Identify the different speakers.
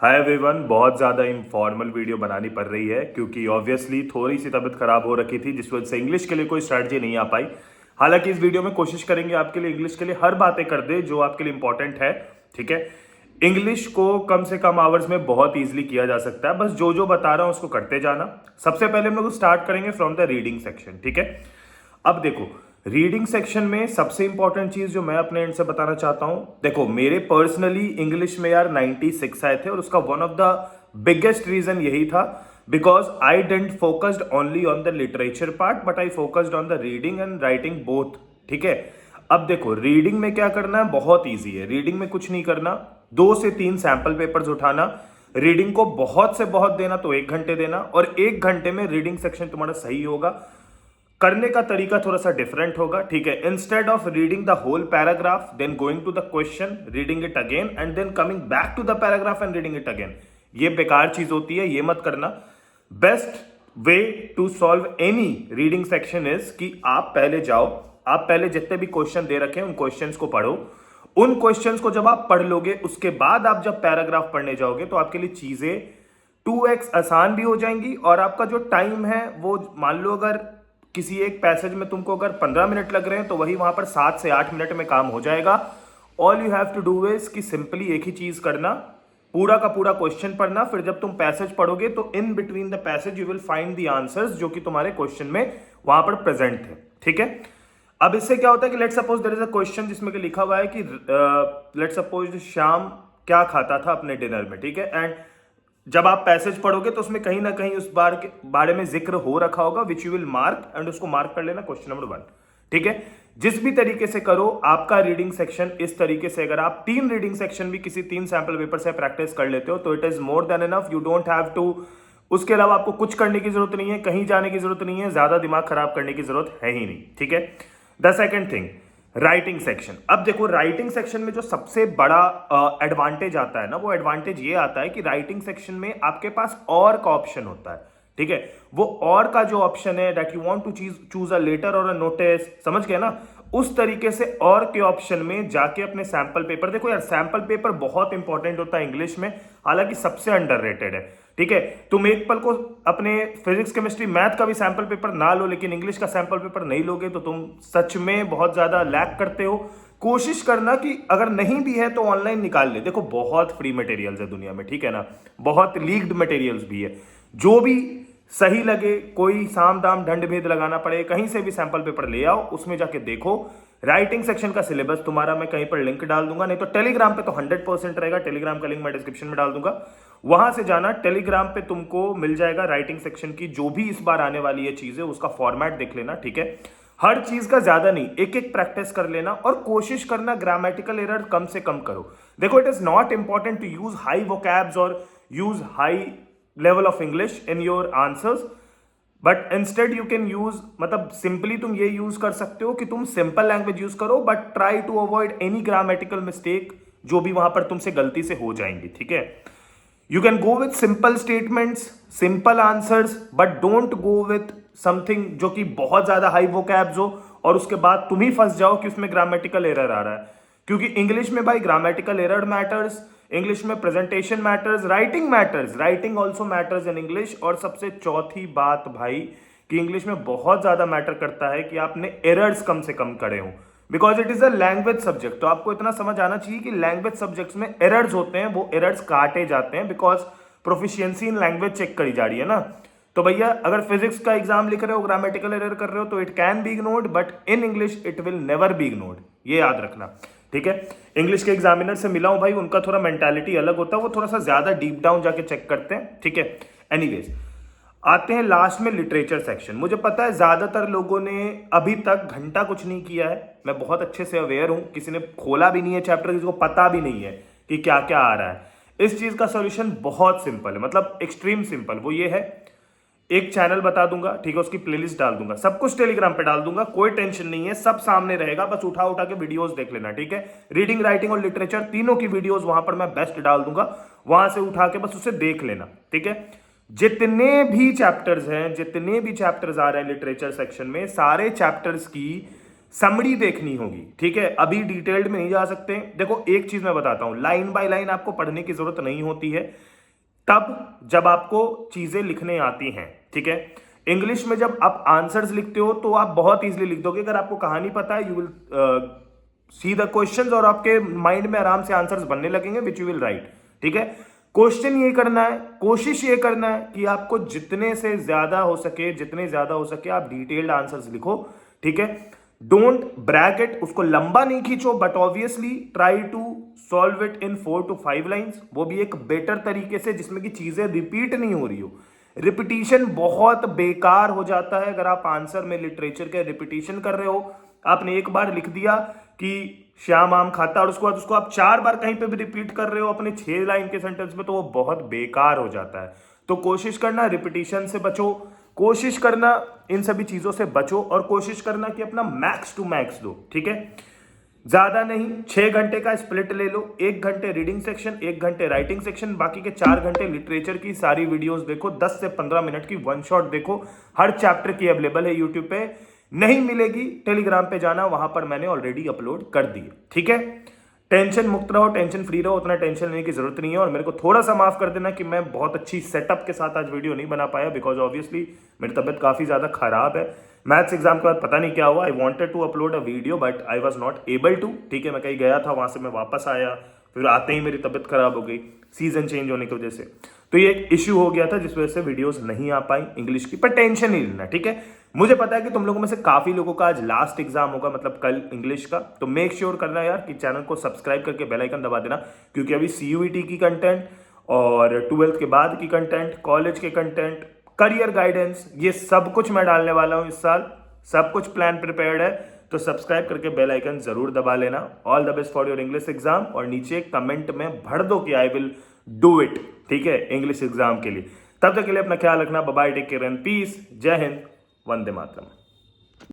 Speaker 1: Hi everyone, बहुत ज़्यादा informal video बनानी पड़ रही है क्योंकि ऑब्वियसली थोड़ी सी तबीयत खराब हो रखी थी जिस वजह से इंग्लिश के लिए कोई स्ट्रैटेजी नहीं आ पाई। हालांकि इस वीडियो में कोशिश करेंगे आपके लिए इंग्लिश के लिए हर बातें कर दे जो आपके लिए इंपॉर्टेंट है। ठीक है, इंग्लिश को कम से कम आवर्स में बहुत ईजिली किया जा सकता है, बस जो जो बता रहा हूं उसको करते जाना। सबसे पहले हम लोग स्टार्ट करेंगे फ्रॉम द रीडिंग सेक्शन। ठीक है, अब देखो रीडिंग सेक्शन में सबसे इंपॉर्टेंट चीज जो मैं अपने एंड से बताना चाहता हूं, देखो मेरे पर्सनली इंग्लिश में यार 96 आए थे और उसका one of the biggest reason यही था because I didn't focused only on the literature part but I focused on the reading and writing both. ठीक है, अब देखो रीडिंग में क्या करना है, बहुत ईजी है। रीडिंग में कुछ नहीं करना, 2 से 3 सैंपल पेपर्स उठाना, रीडिंग को बहुत से बहुत देना तो 1 घंटे देना और 1 घंटे में रीडिंग सेक्शन तुम्हारा सही होगा। करने का तरीका थोड़ा सा डिफरेंट होगा। ठीक है, instead of reading the whole paragraph then going to the question, reading it again and then coming back to the paragraph and reading it again, ये बेकार चीज होती है, ये मत करना। Best way to solve any reading section is कि आप पहले जाओ, आप पहले जितने भी क्वेश्चन दे रखे हैं उन क्वेश्चंस को पढ़ो। उन क्वेश्चंस को जब आप पढ़ लोगे उसके बाद आप जब पैराग्राफ पढ़ने जाओगे तो आपके लिए चीजें 2x आसान भी हो जाएंगी और आपका जो टाइम है वो, मान लो अगर किसी एक पैसेज में तुमको अगर 15 मिनट लग रहे हैं तो वही वहां पर 7 से 8 मिनट में काम हो जाएगा। All you have to do is कि सिंपली एक ही चीज करना, पूरा का पूरा क्वेश्चन पढ़ना, फिर जब तुम पैसेज पढ़ोगे तो in between the passage you will find the answers जो कि तुम्हारे क्वेश्चन में वहां पर प्रेजेंट थे। ठीक है, अब इससे क्या होता है कि let suppose there is a question जिसमें कि लिखा हुआ है कि लेट सपोज श्याम क्या खाता था अपने डिनर में। ठीक है, एंड जब आप पैसेज पढ़ोगे तो उसमें कहीं ना कहीं उस बार के बारे में जिक्र हो रखा होगा which you will mark and उसको मार्क कर लेना क्वेश्चन नंबर 1। ठीक है, जिस भी तरीके से करो आपका रीडिंग सेक्शन इस तरीके से, अगर आप 3 रीडिंग सेक्शन भी किसी 3 सैंपल पेपर से प्रैक्टिस कर लेते हो तो it is more than enough, you don't have to, उसके अलावा आपको कुछ करने की जरूरत नहीं है, कहीं जाने की जरूरत नहीं है, ज्यादा दिमाग खराब करने की जरूरत है ही नहीं। ठीक है, the second thing writing section. अब देखो राइटिंग सेक्शन में जो सबसे बड़ा एडवांटेज आता है ना, वो एडवांटेज ये आता है कि राइटिंग सेक्शन में आपके पास और का ऑप्शन होता है। ठीक है, वो और का जो ऑप्शन है that you want to choose a letter और अ नोटिस, समझ गए ना, उस तरीके से और के ऑप्शन में जाके अपने सैंपल पेपर, देखो यार सैंपल पेपर बहुत इंपॉर्टेंट होता है इंग्लिश में, हालांकि सबसे अंडररेटेड है। ठीक है, तुम एक पल को अपने फिजिक्स केमिस्ट्री मैथ का भी सैंपल पेपर ना लो लेकिन इंग्लिश का सैंपल पेपर नहीं लोगे तो तुम सच में बहुत ज्यादा लैक करते हो। कोशिश करना कि अगर नहीं भी है तो ऑनलाइन निकाल ले, देखो बहुत फ्री मटेरियल्स है दुनिया में, ठीक है ना, बहुत लीक्ड मटेरियल्स भी है, जो भी सही लगे, कोई साम दाम दंड भेद लगाना पड़े, कहीं से भी सैंपल पेपर ले आओ, उसमें जाके देखो। राइटिंग सेक्शन का सिलेबस तुम्हारा मैं कहीं पर लिंक डाल दूंगा, नहीं तो टेलीग्राम पे तो 100% रहेगा, टेलीग्राम का लिंक मैं डिस्क्रिप्शन में डाल दूंगा, वहां से जाना। टेलीग्राम पे तुमको मिल जाएगा राइटिंग सेक्शन की जो भी इस बार आने वाली है चीजें, उसका फॉर्मेट देख लेना। ठीक है, हर चीज का ज्यादा नहीं, एक एक प्रैक्टिस कर लेना और कोशिश करना ग्रामेटिकल एरर कम से कम करो। देखो it is not important to use high vocabs और use high level of English in your answers, but instead you can use, मतलब सिंपली तुम ये यूज कर सकते हो कि तुम सिंपल लैंग्वेज यूज करो but try to avoid any grammatical mistake जो भी वहां पर तुमसे गलती से हो जाएंगी। ठीक है, you can go with simple statements, simple answers, but don't go with something जो कि बहुत ज्यादा हाई वोकैब्स हो और उसके बाद तुम ही फंस जाओ कि उसमें ग्रामेटिकल एरर आ रहा है, क्योंकि इंग्लिश में भाई ग्रामेटिकल एरर मैटर्स, इंग्लिश में presentation matters, writing matters, writing also matters in English. और सबसे चौथी बात भाई कि इंग्लिश में बहुत ज्यादा मैटर करता है कि आपने एरर्स कम से कम करे हो, because it is a language subject. तो आपको इतना समझ आना चाहिए कि लैंग्वेज सब्जेक्ट्स में एरर्स होते हैं, वो एरर्स काटे जाते हैं because proficiency in language check करी जा रही है ना। तो भैया अगर फिजिक्स का एग्जाम लिख रहे हो, ग्रामेटिकल एरर कर रहे हो तो it can be ignored but in English it will never be ignored, ये याद रखना। ठीक है, इंग्लिश के एग्जामिनर से मिला हूं भाई, उनका थोड़ा मेंटालिटी अलग होता है, वो थोड़ा सा ज्यादा डीप डाउन जाके चेक करते हैं। ठीक है, एनीवेज आते हैं लास्ट में लिटरेचर सेक्शन। मुझे पता है ज्यादातर लोगों ने अभी तक घंटा कुछ नहीं किया है, मैं बहुत अच्छे से अवेयर हूं, किसी ने खोला भी नहीं है चैप्टर, किसी को पता भी नहीं है कि क्या क्या आ रहा है। इस चीज का सॉल्यूशन बहुत सिंपल है, मतलब एक्सट्रीम सिंपल, वो ये है, एक चैनल बता दूंगा, ठीक है, उसकी प्लेलिस्ट डाल दूंगा, सब कुछ टेलीग्राम पे डाल दूंगा, कोई टेंशन नहीं है, सब सामने रहेगा, बस उठा उठा के वीडियोस देख लेना। ठीक है, रीडिंग, राइटिंग और लिटरेचर तीनों की वीडियोस वहां पर मैं बेस्ट डाल दूंगा, वहां से उठा के बस उसे देख लेना। ठीक है, जितने भी चैप्टर्स हैं, जितने भी चैप्टर्स आ रहे हैं लिटरेचर सेक्शन में, सारे चैप्टर्स की समरी देखनी होगी, ठीक है। अभी डिटेल्ड में नहीं जा सकते। देखो एक चीज मैं बताता हूं, लाइन बाय लाइन आपको पढ़ने की जरूरत नहीं होती है तब जब आपको चीजें लिखने आती हैं, ठीक है। इंग्लिश में जब आप आंसर्स लिखते हो तो आप बहुत इजीली लिख दोगे। अगर आपको कहानी पता है, you will see the questions और आपके माइंड में आराम से आंसर्स बनने लगेंगे विच यू विल राइट, ठीक है। क्वेश्चन ये करना है, कोशिश ये करना है कि आपको जितने से ज्यादा हो सके, जितने ज्यादा हो सके आप डिटेल्ड आंसर्स लिखो, ठीक है। डोंट ब्रैकेट, उसको लंबा नहीं खींचो, but obviously try to solve it in 4 to 5 lines. वो भी एक बेटर तरीके से जिसमें कि चीजें रिपीट नहीं हो रही हो। रिपीटिशन बहुत बेकार हो जाता है अगर आप आंसर में लिटरेचर के रिपीटिशन कर रहे हो। आपने एक बार लिख दिया कि श्याम आम खाता और उसके बाद उसको आप 4 बार कहीं पे भी रिपीट कर रहे हो अपने 6 लाइन के सेंटेंस में, तो वो बहुत बेकार हो जाता है। तो कोशिश करना रिपीटिशन से बचो, कोशिश करना इन सभी चीजों से बचो और कोशिश करना कि अपना मैक्स टू मैक्स दो, ठीक है। ज्यादा नहीं, 6 घंटे का स्प्लिट ले लो, 1 घंटे रीडिंग सेक्शन, 1 घंटे राइटिंग सेक्शन, बाकी के 4 घंटे लिटरेचर की सारी वीडियोस देखो। 10 से 15 मिनट की वन शॉट देखो, हर चैप्टर की अवेलेबल है यूट्यूब पे। नहीं मिलेगी टेलीग्राम पे जाना, वहां पर मैंने ऑलरेडी अपलोड कर दी, ठीक है। टेंशन मुक्त रहो, टेंशन फ्री रहो, उतना टेंशन लेने की जरूरत नहीं है। और मेरे को थोड़ा सा माफ कर देना कि मैं बहुत अच्छी सेटअप के साथ आज वीडियो नहीं बना पाया, बिकॉज ऑब्वियसली मेरी तबियत काफी ज्यादा खराब है। मैथ्स एग्जाम के बाद पता नहीं क्या हुआ, I wanted to upload a video but I was not able to, ठीक है। मैं कहीं गया था, वहां से मैं वापस आया, फिर आते ही मेरी तबियत खराब हो गई सीजन चेंज होने की वजह से। तो ये एक इश्यू हो गया था जिस वजह से वीडियोस नहीं आ पाई इंग्लिश की, पर टेंशन नहीं लेना, ठीक है। मुझे पता है कि तुम लोगों में से काफी लोगों का आज लास्ट एग्जाम होगा, मतलब कल इंग्लिश का, तो मेक श्योर करना यार कि चैनल को सब्सक्राइब करके बेल आइकन दबा देना, क्योंकि अभी CUET की कंटेंट और 12th के बाद की कंटेंट, कॉलेज के कंटेंट, करियर गाइडेंस, ये सब कुछ मैं डालने वाला हूं इस साल। सब कुछ प्लान प्रिपेयर्ड है, तो सब्सक्राइब करके बेल आइकन जरूर दबा लेना। All the best for your English exam, और नीचे कमेंट में भर दो कि आई विल डू इट, ठीक है, इंग्लिश एग्जाम के लिए। तब तक के लिए अपना ख्याल रखना। Bye bye, take care and peace. जय हिंद, वंदे मातरम।